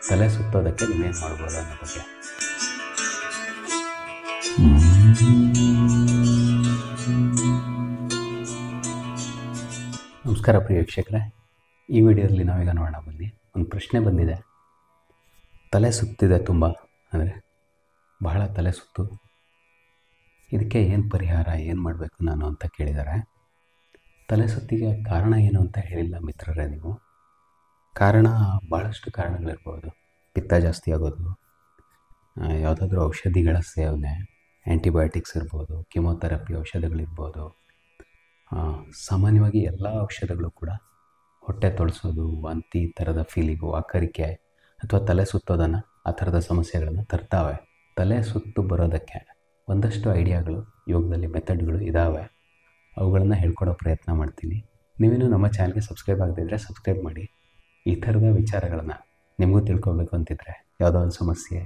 ತಲೆ ಸುತ್ತೋದಕ್ಕೆ ನೀವೇನು ಮಾಡ್ಬೋದು ಅನ್ನೋ ಬಗ್ಗೆ. ನಮಸ್ಕಾರ ಪ್ರಿಯ ವೀಕ್ಷಕರೇ, ಈ ವಿಡಿಯೋದಲ್ಲಿ ನಾವೀಗ ನೋಡೋಣ ಬನ್ನಿ. ಒಂದು ಪ್ರಶ್ನೆ ಬಂದಿದೆ, ತಲೆ ಸುತ್ತಿದೆ ತುಂಬ, ಅಂದರೆ ಬಹಳ ತಲೆ ಸುತ್ತು, ಇದಕ್ಕೆ ಏನು ಪರಿಹಾರ, ಏನು ಮಾಡಬೇಕು ನಾನು ಅಂತ ಕೇಳಿದ್ದಾರೆ. ತಲೆ ಸುತ್ತಿಗೆ ಕಾರಣ ಏನು ಅಂತ ಹೇಳಿಲ್ಲ ಮಿತ್ರರೇ ನೀವು. ಕಾರಣ ಭಾಳಷ್ಟು ಕಾರಣಗಳಿರ್ಬೋದು. ಪಿತ್ತ ಜಾಸ್ತಿ ಆಗೋದು, ಯಾವುದಾದ್ರೂ ಔಷಧಿಗಳ ಸೇವನೆ, ಆ್ಯಂಟಿಬಯೋಟಿಕ್ಸ್ ಇರ್ಬೋದು, ಕಿಮೊಥೆರಪಿ ಔಷಧಗಳಿರ್ಬೋದು. ಸಾಮಾನ್ಯವಾಗಿ ಎಲ್ಲ ಔಷಧಗಳು ಕೂಡ ಹೊಟ್ಟೆ ತೊಳಸೋದು, ವಾಂತಿ ಥರದ ಫೀಲಿಂಗು, ವಾಕರಿಕೆ ಅಥವಾ ತಲೆ ಸುತ್ತೋದನ್ನು, ಆ ಥರದ ಸಮಸ್ಯೆಗಳನ್ನು ತರ್ತಾವೆ. ತಲೆ ಸುತ್ತು ಬರೋದಕ್ಕೆ ಒಂದಷ್ಟು ಐಡಿಯಾಗಳು, ಯೋಗದಲ್ಲಿ ಮೆಥಡ್ಗಳು ಇದ್ದಾವೆ. ಅವುಗಳನ್ನು ಹೇಳ್ಕೊಡೋ ಪ್ರಯತ್ನ ಮಾಡ್ತೀನಿ. ನೀವೇನು ನಮ್ಮ ಚಾನಲ್ಗೆ ಸಬ್ಸ್ಕ್ರೈಬ್ ಆಗದಿದ್ದರೆ ಸಬ್ಸ್ಕ್ರೈಬ್ ಮಾಡಿ. ಈ ಥರದ ವಿಚಾರಗಳನ್ನು ನಿಮಗೂ ತಿಳ್ಕೊಬೇಕು ಅಂತಿದ್ರೆ, ಯಾವುದೋ ಒಂದು ಸಮಸ್ಯೆ,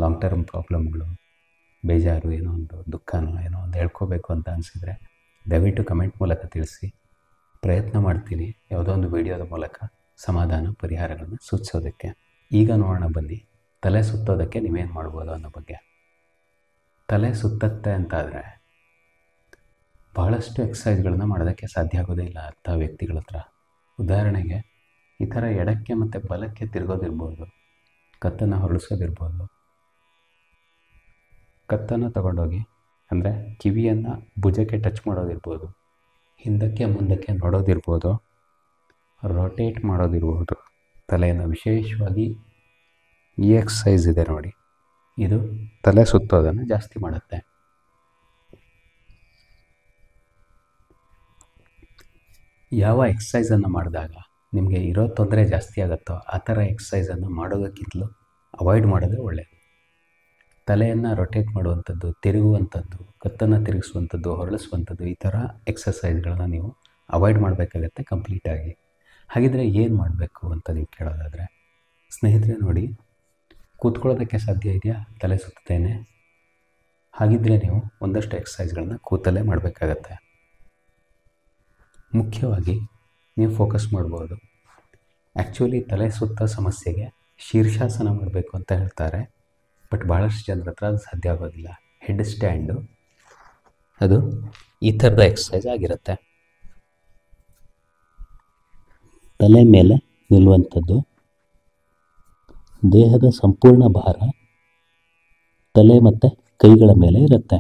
ಲಾಂಗ್ ಟರ್ಮ್ ಪ್ರಾಬ್ಲಮ್ಗಳು, ಬೇಜಾರು, ಏನೋ ಒಂದು ದುಃಖನೋ ಏನೋ ಒಂದು ಹೇಳ್ಕೋಬೇಕು ಅಂತ ಅನಿಸಿದರೆ ದಯವಿಟ್ಟು ಕಮೆಂಟ್ ಮೂಲಕ ತಿಳಿಸಿ. ಪ್ರಯತ್ನ ಮಾಡ್ತೀನಿ ಯಾವುದೋ ಒಂದು ವಿಡಿಯೋದ ಮೂಲಕ ಸಮಾಧಾನ, ಪರಿಹಾರಗಳನ್ನು ಸೂಚಿಸೋದಕ್ಕೆ. ಈಗ ನೋಡೋಣ ಬನ್ನಿ, ತಲೆ ಸುತ್ತೋದಕ್ಕೆ ನೀವೇನು ಮಾಡ್ಬೋದು ಅನ್ನೋ ಬಗ್ಗೆ. ತಲೆ ಸುತ್ತತ್ತೆ ಅಂತಾದರೆ ಭಾಳಷ್ಟು ಎಕ್ಸಸೈಸ್ಗಳನ್ನ ಮಾಡೋದಕ್ಕೆ ಸಾಧ್ಯ ಆಗೋದೇ ಇಲ್ಲ ಅಂಥ ವ್ಯಕ್ತಿಗಳ ಹತ್ರ. ಉದಾಹರಣೆಗೆ, ಈ ಥರ ಎಡಕ್ಕೆ ಮತ್ತು ಬಲಕ್ಕೆ ತಿರುಗೋದಿರ್ಬೋದು, ಕತ್ತನ್ನು ಹೊರಳಿಸೋದಿರ್ಬೋದು, ಕತ್ತನ್ನು ತಗೊಂಡೋಗಿ ಅಂದರೆ ಕಿವಿಯನ್ನು ಭುಜಕ್ಕೆ ಟಚ್ ಮಾಡೋದಿರ್ಬೋದು, ಹಿಂದಕ್ಕೆ ಮುಂದಕ್ಕೆ ನೋಡೋದಿರ್ಬೋದು, ರೊಟೇಟ್ ಮಾಡೋದಿರ್ಬೋದು. ತಲೆಯನ್ನು ವಿಶೇಷವಾಗಿ ಈ ಎಕ್ಸಸೈಸ್ ಇದೆ ನೋಡಿ, ಇದು ತಲೆ ಸುತ್ತೋದನ್ನು ಜಾಸ್ತಿ ಮಾಡುತ್ತೆ. ಯಾವ ಎಕ್ಸಸೈಸನ್ನು ಮಾಡಿದಾಗ ನಿಮಗೆ ಇರೋ ತೊಂದರೆ ಜಾಸ್ತಿ ಆಗುತ್ತೋ ಆ ಥರ ಎಕ್ಸಸೈಸನ್ನು ಮಾಡೋದಕ್ಕಿಂತಲೂ ಅವಾಯ್ಡ್ ಮಾಡೋದೇ ಒಳ್ಳೆಯದು. ತಲೆಯನ್ನು ರೊಟೇಟ್ ಮಾಡುವಂಥದ್ದು, ತಿರುಗುವಂಥದ್ದು, ಕತ್ತನ್ನು ತಿರುಗಿಸುವಂಥದ್ದು, ಹೊರಳಿಸುವಂಥದ್ದು, ಈ ಥರ ಎಕ್ಸಸೈಸ್ಗಳನ್ನ ನೀವು ಅವಾಯ್ಡ್ ಮಾಡಬೇಕಾಗತ್ತೆ ಕಂಪ್ಲೀಟಾಗಿ. ಹಾಗಿದ್ರೆ ಏನು ಮಾಡಬೇಕು ಅಂತ ನೀವು ಕೇಳೋದಾದರೆ, ಸ್ನೇಹಿತರೆ ನೋಡಿ, ಕೂತ್ಕೊಳ್ಳೋದಕ್ಕೆ ಸಾಧ್ಯ ಇದೆಯಾ ತಲೆ ಸುತ್ತೇನೆ? ಹಾಗಿದ್ದರೆ ನೀವು ಒಂದಷ್ಟು ಎಕ್ಸಸೈಸ್ಗಳನ್ನ ಕೂತಲ್ಲೇ ಮಾಡಬೇಕಾಗತ್ತೆ. ಮುಖ್ಯವಾಗಿ ನೀವು ಫೋಕಸ್ ಮಾಡ್ಬೋದು. ಆ್ಯಕ್ಚುಲಿ ತಲೆ ಸುತ್ತ ಸಮಸ್ಯೆಗೆ ಶೀರ್ಷಾಸನ ಮಾಡಬೇಕು ಅಂತ ಹೇಳ್ತಾರೆ, ಬಟ್ ಭಾಳಷ್ಟು ಜನರ ಹತ್ರ ಅದು ಸಾಧ್ಯ ಆಗೋದಿಲ್ಲ. ಹೆಡ್ ಸ್ಟ್ಯಾಂಡು ಅದು ಈ ಥರದ ಎಕ್ಸಸೈಸ್ ಆಗಿರುತ್ತೆ. ತಲೆ ಮೇಲೆ ನಿಲ್ಲುವಂಥದ್ದು, ದೇಹದ ಸಂಪೂರ್ಣ ಭಾರ ತಲೆ ಮತ್ತು ಕೈಗಳ ಮೇಲೆ ಇರುತ್ತೆ.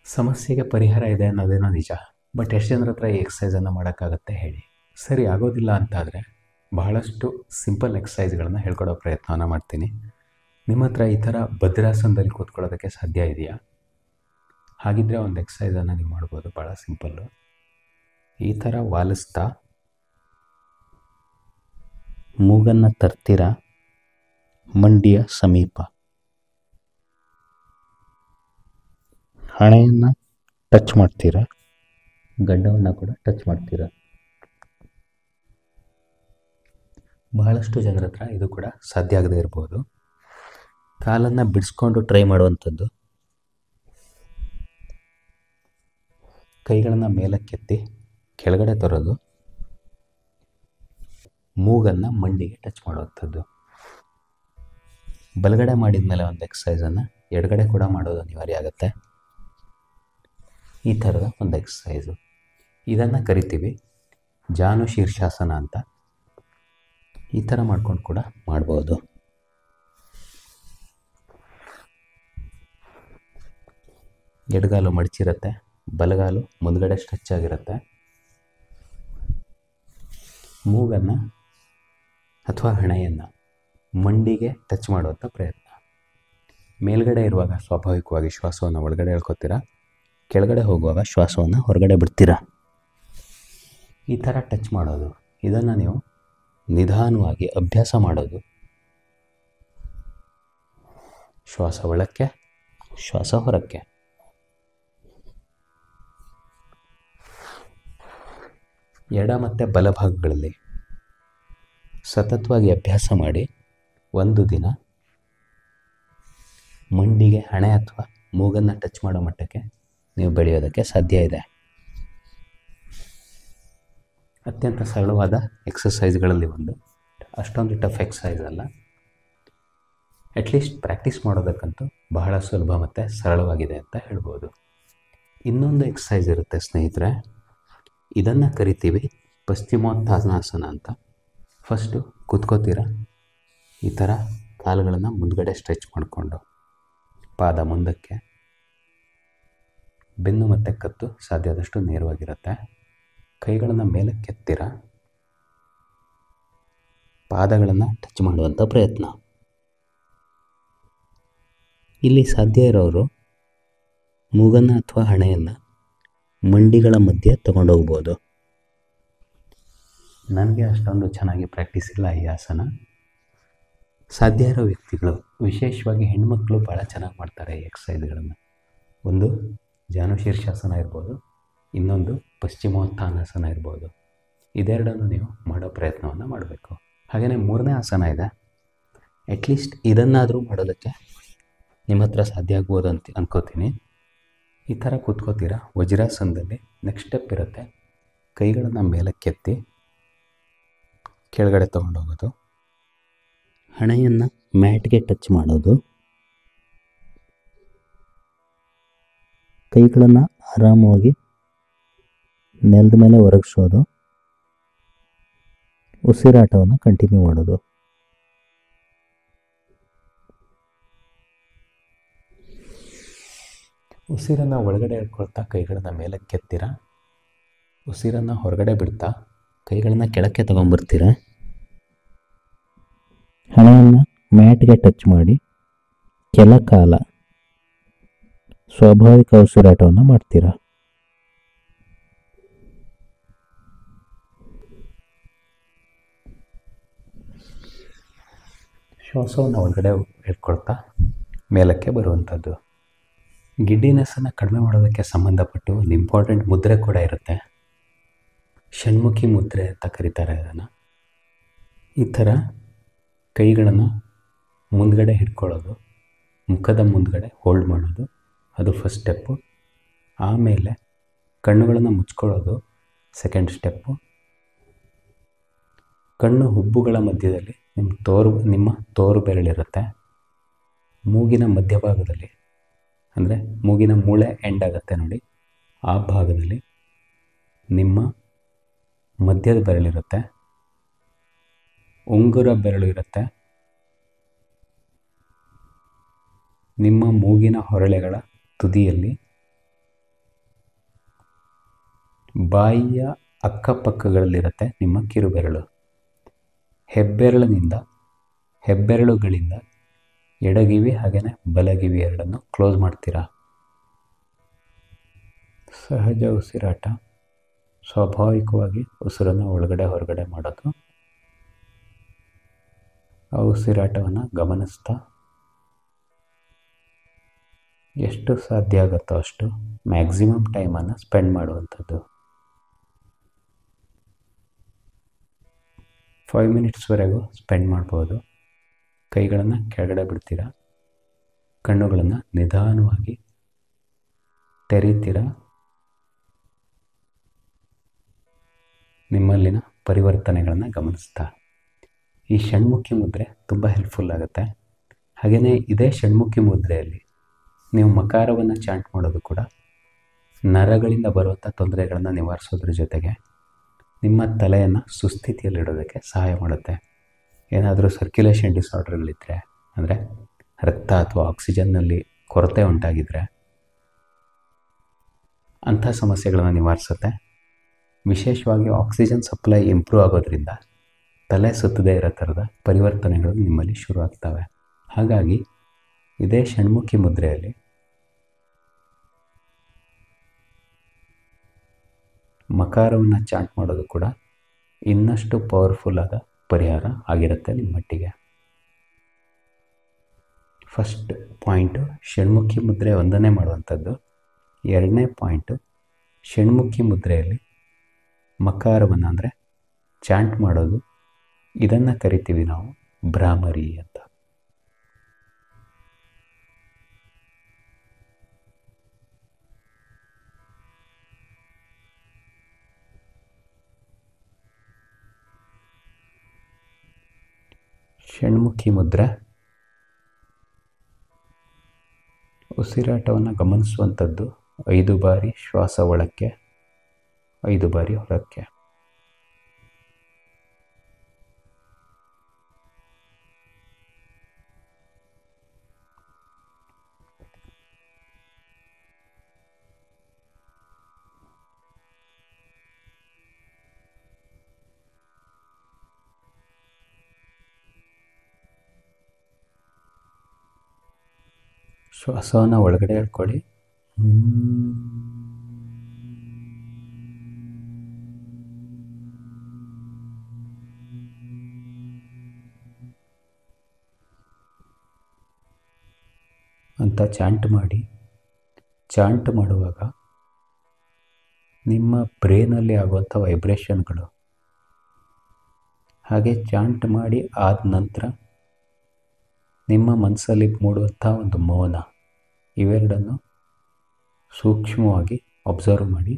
ಸಮಸ್ಯೆಗೆ ಪರಿಹಾರ ಇದೆ ಅನ್ನೋದೇನೋ ನಿಜ, ಬಟ್ ಎಷ್ಟು ಜನರ ಹತ್ರ ಈ ಎಕ್ಸಸೈಸನ್ನು ಮಾಡೋಕ್ಕಾಗತ್ತೆ ಹೇಳಿ? ಸರಿ ಆಗೋದಿಲ್ಲ ಅಂತಾದರೆ ಬಹಳಷ್ಟು ಸಿಂಪಲ್ ಎಕ್ಸಸೈಸ್ಗಳನ್ನು ಹೇಳ್ಕೊಡೋ ಪ್ರಯತ್ನವನ್ನು ಮಾಡ್ತೀನಿ. ನಿಮ್ಮ ಹತ್ರ ಈ ಥರ ಭದ್ರಾಸನದಲ್ಲಿ ಕೂತ್ಕೊಳ್ಳೋದಕ್ಕೆ ಸಾಧ್ಯ ಇದೆಯಾ? ಹಾಗಿದ್ದರೆ ಒಂದು ಎಕ್ಸಸೈಸನ್ನು ನೀವು ಮಾಡ್ಬೋದು, ಭಾಳ ಸಿಂಪಲ್ಲು. ಈ ಥರ ವಾಲಿಸ್ತಾ ಮೂಗನ್ನು ತರ್ತೀರ ಮಂಡಿಯ ಸಮೀಪ, ಹಣೆಯನ್ನು ಟಚ್ ಮಾಡ್ತೀರ, ಗಡ್ಡವನ್ನು ಕೂಡ ಟಚ್ ಮಾಡ್ತೀರ. ಬಹಳಷ್ಟು ಜನರ ಹತ್ರ ಇದು ಕೂಡ ಸಾಧ್ಯ ಆಗದೇ ಇರ್ಬೋದು. ಕಾಲನ್ನು ಬಿಡಿಸ್ಕೊಂಡು ಟ್ರೈ ಮಾಡುವಂಥದ್ದು, ಕೈಗಳನ್ನು ಮೇಲಕ್ಕೆತ್ತಿ ಕೆಳಗಡೆ ತರೋದು, ಮೂಗನ್ನು ಮಂಡಿಗೆ ಟಚ್ ಮಾಡುವಂಥದ್ದು. ಬಲಗಡೆ ಮಾಡಿದ ಮೇಲೆ ಒಂದು ಎಕ್ಸಸೈಸನ್ನು ಎಡಗಡೆ ಕೂಡ ಮಾಡೋದು ಅನಿವಾರ್ಯ ಆಗುತ್ತೆ. ಈ ಥರದ ಒಂದು ಎಕ್ಸಸೈಸು, ಇದನ್ನು ಕರಿತೀವಿ ಜಾನು ಶೀರ್ಷಾಸನ ಅಂತ. ಈ ಥರ ಮಾಡ್ಕೊಂಡು ಕೂಡ ಮಾಡ್ಬೋದು. ಎಡಗಾಲು ಮಡಚಿರುತ್ತೆ, ಬಲಗಾಲು ಮುಂದ್ಗಡೆ ಸ್ಟ್ರೆಚ್ ಆಗಿರುತ್ತೆ. ಮೂಗನ್ನು ಅಥವಾ ಹಣೆಯನ್ನು ಮಂಡಿಗೆ ಟಚ್ ಮಾಡುವಂಥ ಪ್ರಯತ್ನ. ಮೇಲ್ಗಡೆ ಇರುವಾಗ ಸ್ವಾಭಾವಿಕವಾಗಿ ಶ್ವಾಸವನ್ನು ಒಳಗಡೆ ಎಳ್ಕೊತೀರ, ಕೆಳಗಡೆ ಹೋಗುವಾಗ ಶ್ವಾಸವನ್ನು ಹೊರಗಡೆ ಬಿಡ್ತೀರ. ಈ ಥರ ಟಚ್ ಮಾಡೋದು, ಇದನ್ನು ನೀವು ನಿಧಾನವಾಗಿ ಅಭ್ಯಾಸ ಮಾಡೋದು. ಶ್ವಾಸ ಒಳಕ್ಕೆ, ಶ್ವಾಸ ಹೊರಕ್ಕೆ. ಎಡ ಮತ್ತು ಬಲಭಾಗಗಳಲ್ಲಿ ಸತತವಾಗಿ ಅಭ್ಯಾಸ ಮಾಡಿ. ಒಂದು ದಿನ ಮಂಡಿಗೆ ಹಣೆ ಅಥವಾ ಮೂಗನ್ನು ಟಚ್ ಮಾಡೋ ಮಟ್ಟಕ್ಕೆ ನೀವು ಬೆಳೆಯೋದಕ್ಕೆ ಸಾಧ್ಯ ಇದೆ. ಅತ್ಯಂತ ಸರಳವಾದ ಎಕ್ಸಸೈಸ್ಗಳಲ್ಲಿ ಒಂದು, ಅಷ್ಟೊಂದು ಟಫ್ ಎಕ್ಸಸೈಸ್ ಅಲ್ಲ, ಅಟ್ಲೀಸ್ಟ್ ಪ್ರಾಕ್ಟೀಸ್ ಮಾಡೋದಕ್ಕಂತೂ ಬಹಳ ಸುಲಭ ಮತ್ತು ಸರಳವಾಗಿದೆ ಅಂತ ಹೇಳ್ಬೋದು. ಇನ್ನೊಂದು ಎಕ್ಸಸೈಸ್ ಇರುತ್ತೆ ಸ್ನೇಹಿತರೆ, ಇದನ್ನು ಕರಿತೀವಿ ಪಶ್ಚಿಮೋತ್ತಾನಾಸನ ಅಂತ. ಫಸ್ಟು ಕೂತ್ಕೋತೀರ, ಈ ಥರ ಕಾಲುಗಳನ್ನು ಮುಂದ್ಗಡೆ ಸ್ಟ್ರೆಚ್ ಮಾಡಿಕೊಂಡು, ಪಾದ ಮುಂದಕ್ಕೆ, ಬೆನ್ನು ಮತ್ತು ಕತ್ತು ಸಾಧ್ಯವಾದಷ್ಟು ನೇರವಾಗಿರುತ್ತೆ. ಕೈಗಳನ್ನು ಮೇಲಕ್ಕೆತ್ತೀರ, ಪಾದಗಳನ್ನು ಟಚ್ ಮಾಡುವಂಥ ಪ್ರಯತ್ನ. ಇಲ್ಲಿ ಸಾಧ್ಯ ಇರೋರು ಮೂಗನ್ನು ಅಥವಾ ಹಣೆಯನ್ನು ಮಂಡಿಗಳ ಮಧ್ಯೆ ತಗೊಂಡೋಗ್ಬೋದು. ನನಗೆ ಅಷ್ಟೊಂದು ಚೆನ್ನಾಗಿ ಪ್ರಾಕ್ಟೀಸ್ ಇಲ್ಲ ಈ ಆಸನ. ಸಾಧ್ಯ ಇರೋ ವ್ಯಕ್ತಿಗಳು, ವಿಶೇಷವಾಗಿ ಹೆಣ್ಮಕ್ಳು ಭಾಳ ಚೆನ್ನಾಗಿ ಮಾಡ್ತಾರೆ ಈ ಎಕ್ಸಸೈಸ್ಗಳನ್ನು. ಒಂದು ಜಾನುಶೀರ್ಷಾಸನ ಇರ್ಬೋದು, ಇನ್ನೊಂದು ಪಶ್ಚಿಮೋತ್ತಾನಾಸನ ಇರ್ಬೋದು. ಇದೆರಡನ್ನು ನೀವು ಮಾಡೋ ಪ್ರಯತ್ನವನ್ನು ಮಾಡಬೇಕು. ಹಾಗೆಯೇ ಮೂರನೇ ಆಸನ ಇದೆ. ಅಟ್ಲೀಸ್ಟ್ ಇದನ್ನಾದರೂ ಮಾಡೋದಕ್ಕೆ ನಿಮ್ಮ ಹತ್ರ ಸಾಧ್ಯ ಆಗ್ಬೋದು ಅಂತ ಅನ್ಕೋತೀನಿ. ಈ ಥರ ಕೂತ್ಕೋತೀರ ವಜ್ರಾಸನದಲ್ಲಿ. ನೆಕ್ಸ್ಟ್ ಸ್ಟೆಪ್ ಇರುತ್ತೆ, ಕೈಗಳನ್ನು ಮೇಲಕ್ಕೆತ್ತಿ ಕೆಳಗಡೆ ತೊಗೊಂಡೋಗೋದು, ಹಣೆಯನ್ನು ಮ್ಯಾಟ್ಗೆ ಟಚ್ ಮಾಡೋದು, ಕೈಗಳನ್ನು ಆರಾಮವಾಗಿ ನೆಲದ ಮೇಲೆ ಒರಗಿಸೋದು, ಉಸಿರಾಟವನ್ನು ಕಂಟಿನ್ಯೂ ಮಾಡೋದು. ಉಸಿರನ್ನು ಒಳಗಡೆ ಎಳ್ಕೊಳ್ತಾ ಕೈಗಳನ್ನು ಮೇಲಕ್ಕೆತ್ತೀರ, ಉಸಿರನ್ನು ಹೊರಗಡೆ ಬಿಡ್ತಾ ಕೈಗಳನ್ನು ಕೆಳಕ್ಕೆ ತಗೊಂಬರ್ತೀರ, ಹಣೆಯನ್ನು ಮ್ಯಾಟ್ಗೆ ಟಚ್ ಮಾಡಿ ಕೆಲ ಕಾಲ ಸ್ವಾಭಾವಿಕ ಉಸಿರಾಟವನ್ನು ಮಾಡ್ತೀರ. ಶ್ವಾಸವನ್ನು ಒಳಗಡೆ ಎಳ್ಕೊಳ್ತಾ ಮೇಲಕ್ಕೆ ಬರುವಂಥದ್ದು. ಗಿಡ್ಡಿನೆಸ್ಸನ್ನು ಕಡಿಮೆ ಮಾಡೋದಕ್ಕೆ ಸಂಬಂಧಪಟ್ಟು ಒಂದು ಇಂಪಾರ್ಟೆಂಟ್ ಮುದ್ರೆ ಕೂಡ ಇರುತ್ತೆ. ಷಣ್ಮುಖಿ ಮುದ್ರೆ ಅಂತ ಕರೀತಾರೆ ಅದನ್ನು. ಈ ಥರ ಕೈಗಳನ್ನು ಮುಂದ್ಗಡೆ ಹಿಡ್ಕೊಳ್ಳೋದು, ಮುಖದ ಮುಂದ್ಗಡೆ ಹೋಲ್ಡ್ ಮಾಡೋದು, ಅದು ಫಸ್ಟ್ ಸ್ಟೆಪ್ಪು. ಆಮೇಲೆ ಕಣ್ಣುಗಳನ್ನು ಮುಚ್ಕೊಳ್ಳೋದು ಸೆಕೆಂಡ್ ಸ್ಟೆಪ್ಪು. ಕಣ್ಣು ಹುಬ್ಬುಗಳ ಮಧ್ಯದಲ್ಲಿ ನಿಮ್ಮ ತೋರು ಬೆರಳಿರುತ್ತೆ. ಮೂಗಿನ ಮಧ್ಯಭಾಗದಲ್ಲಿ, ಅಂದರೆ ಮೂಗಿನ ಮೂಳೆ ಎಂಡ್ ಆಗುತ್ತೆ ನೋಡಿ, ಆ ಭಾಗದಲ್ಲಿ ನಿಮ್ಮ ಮಧ್ಯದ ಬೆರಳಿರುತ್ತೆ, ಉಂಗುರ ಬೆರಳು ಇರುತ್ತೆ. ನಿಮ್ಮ ಮೂಗಿನ ಹೊರಳೆಗಳ ತುದಿಯಲ್ಲಿ, ಬಾಯಿಯ ಅಕ್ಕಪಕ್ಕಗಳಲ್ಲಿರುತ್ತೆ ನಿಮ್ಮ ಕಿರುಬೆರಳು. ಹೆಬ್ಬೆರಳುಗಳಿಂದ ಎಡಗಿವಿ ಹಾಗೆಯೇ ಬಲಗಿವಿ ಎರಡನ್ನು ಕ್ಲೋಸ್ ಮಾಡ್ತೀರಾ. ಸಹಜ ಉಸಿರಾಟ, ಸ್ವಾಭಾವಿಕವಾಗಿ ಉಸಿರನ್ನು ಒಳಗಡೆ ಹೊರಗಡೆ ಮಾಡೋದು. ಆ ಉಸಿರಾಟವನ್ನು ಗಮನಿಸ್ತಾ ಎಷ್ಟು ಸಾಧ್ಯ ಆಗುತ್ತೋ ಅಷ್ಟು ಮ್ಯಾಕ್ಸಿಮಮ್ ಟೈಮನ್ನು ಸ್ಪೆಂಡ್ ಮಾಡುವಂಥದ್ದು. 5 ಮಿನಿಟ್ಸ್ವರೆಗೂ ಸ್ಪೆಂಡ್ ಮಾಡ್ಬೋದು. ಕೈಗಳನ್ನು ಕೆಳಗಡೆ ಬಿಡ್ತೀರಾ, ಕಣ್ಣುಗಳನ್ನು ನಿಧಾನವಾಗಿ ತೆರೀತೀರಾ. ನಿಮ್ಮಲ್ಲಿನ ಪರಿವರ್ತನೆಗಳನ್ನು ಗಮನಿಸ್ತಾ ಈ ಷಣ್ಮುಖಿ ಮುದ್ರೆ ತುಂಬ ಹೆಲ್ಪ್ಫುಲ್ ಆಗುತ್ತೆ. ಹಾಗೆಯೇ ಇದೇ ಷಣ್ಮುಖಿ ಮುದ್ರೆಯಲ್ಲಿ ನೀವು ಮಕಾರವನ್ನು ಚಾಂಟ್ ಮಾಡೋದು ಕೂಡ ನರಗಳಿಂದ ಬರುವಂಥ ತೊಂದರೆಗಳನ್ನು ನಿವಾರಿಸೋದ್ರ ಜೊತೆಗೆ ನಿಮ್ಮ ತಲೆಯನ್ನು ಸುಸ್ಥಿತಿಯಲ್ಲಿಡೋದಕ್ಕೆ ಸಹಾಯ ಮಾಡುತ್ತೆ. ಏನಾದರೂ ಸರ್ಕ್ಯುಲೇಷನ್ ಡಿಸಾರ್ಡರ್ಗಳಿದ್ದರೆ, ಅಂದರೆ ರಕ್ತ ಅಥವಾ ಆಕ್ಸಿಜನ್ನಲ್ಲಿ ಕೊರತೆ ಉಂಟಾಗಿದ್ದರೆ ಅಂಥ ಸಮಸ್ಯೆಗಳನ್ನು ನಿವಾರಿಸುತ್ತೆ. ವಿಶೇಷವಾಗಿ ಆಕ್ಸಿಜನ್ ಸಪ್ಲೈ ಇಂಪ್ರೂವ್ ಆಗೋದ್ರಿಂದ ತಲೆ ಸುತ್ತದೇ ಇರೋ ಥರದ ಪರಿವರ್ತನೆಗಳು ನಿಮ್ಮಲ್ಲಿ ಶುರು ಆಗ್ತವೆ. ಹಾಗಾಗಿ ಇದೇ ಷಣ್ಮುಖಿ ಮುದ್ರೆಯಲ್ಲಿ ಮಕಾರವನ್ನು ಚಾಂಟ್ ಮಾಡೋದು ಕೂಡ ಇನ್ನಷ್ಟು ಪವರ್ಫುಲ್ ಆದ ಪರಿಹಾರ ಆಗಿರುತ್ತೆ ನಿಮ್ಮ ಮಟ್ಟಿಗೆ. ಫಸ್ಟ್ ಪಾಯಿಂಟು ಷಣ್ಮುಖಿ ಮುದ್ರೆ ಒಂದನ್ನೇ ಮಾಡುವಂಥದ್ದು. ಎರಡನೇ ಪಾಯಿಂಟು ಷಣ್ಮುಖಿ ಮುದ್ರೆಯಲ್ಲಿ ಮಕಾರವನ್ನು ಅಂದರೆ ಚಾಂಟ್ ಮಾಡೋದು. ಇದನ್ನು ಕರಿತೀವಿ ನಾವು ಭ್ರಾಮರಿ ಅಂತ. ಷಣ್ಮುಖಿ ಮುದ್ರೆ. ಉಸಿರಾಟವನ್ನು ಗಮನಿಸುವಂಥದ್ದು. 5 ಬಾರಿ ಶ್ವಾಸ ಒಳಕ್ಕೆ, 5 ಬಾರಿ ಹೊರಕ್ಕೆ. ಶ್ವಾಸವನ್ನು ಒಳಗಡೆ ಹೇಳ್ಕೊಳ್ಳಿ. ಅಂತ ಚಾಂಟ್ ಮಾಡಿ. ಚಾಂಟ್ ಮಾಡುವಾಗ ನಿಮ್ಮ ಬ್ರೇನಲ್ಲಿ ಆಗುವಂಥ ವೈಬ್ರೇಷನ್ಗಳು, ಹಾಗೆ ಚಾಂಟ್ ಮಾಡಿ ಆದ ನಂತರ ನಿಮ್ಮ ಮನಸ್ಸಲ್ಲಿ ಮೂಡುವಂಥ ಒಂದು ಮೌನ, ಇವೆರಡನ್ನು ಸೂಕ್ಷ್ಮವಾಗಿ ಅಬ್ಸರ್ವ್ ಮಾಡಿ.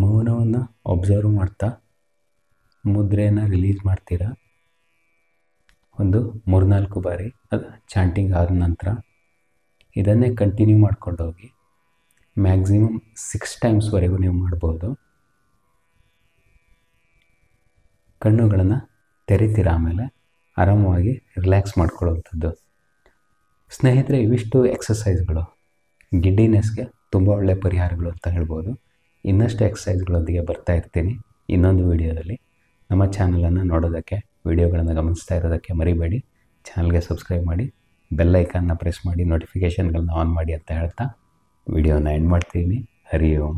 ಮೌನವನ್ನು ಒಬ್ಸರ್ವ್ ಮಾಡ್ತಾ ಮುದ್ರೆಯನ್ನು ರಿಲೀಸ್ ಮಾಡ್ತೀರಾ. ಒಂದು 3-4 ಬಾರಿ ಅದು ಚಾಂಟಿಂಗ್ ಆದ ನಂತರ ಇದನ್ನೇ ಕಂಟಿನ್ಯೂ ಮಾಡ್ಕೊಂಡು ಹೋಗಿ. ಮ್ಯಾಕ್ಸಿಮಮ್ 6 ಟೈಮ್ಸ್ವರೆಗೂ ನೀವು ಮಾಡ್ಬೋದು. ಕಣ್ಣುಗಳನ್ನು ತೆರಿತೀರ, ಆಮೇಲೆ ಆರಾಮವಾಗಿ ರಿಲ್ಯಾಕ್ಸ್ ಮಾಡ್ಕೊಳ್ಳುವಂಥದ್ದು. ಸ್ನೇಹಿತರೆ, ಇವಿಷ್ಟು ಎಕ್ಸಸೈಸ್ಗಳು ಗಿಡ್ಡಿನೆಸ್ಗೆ ತುಂಬ ಒಳ್ಳೆಯ ಪರಿಹಾರಗಳು ಅಂತ ಹೇಳ್ಬೋದು. ಇನ್ನಷ್ಟು ಎಕ್ಸಸೈಸ್ಗಳೊಂದಿಗೆ ಬರ್ತಾ ಇರ್ತೀನಿ ಇನ್ನೊಂದು ವಿಡಿಯೋದಲ್ಲಿ. ನಮ್ಮ ಚಾನಲನ್ನು ನೋಡೋದಕ್ಕೆ, ವಿಡಿಯೋಗಳನ್ನು ಗಮನಿಸ್ತಾ ಇರೋದಕ್ಕೆ ಮರಿಬೇಡಿ. ಚಾನಲ್ಗೆ ಸಬ್ಸ್ಕ್ರೈಬ್ ಮಾಡಿ, ಬೆಲ್ ಐಕಾನ್ನ ಪ್ರೆಸ್ ಮಾಡಿ, ನೋಟಿಫಿಕೇಷನ್ಗಳನ್ನ ಆನ್ ಮಾಡಿ ಅಂತ ಹೇಳ್ತಾ ವಿಡಿಯೋನ ಎಂಡ್ ಮಾಡ್ತೀನಿ. ಹರಿ ಓಂ.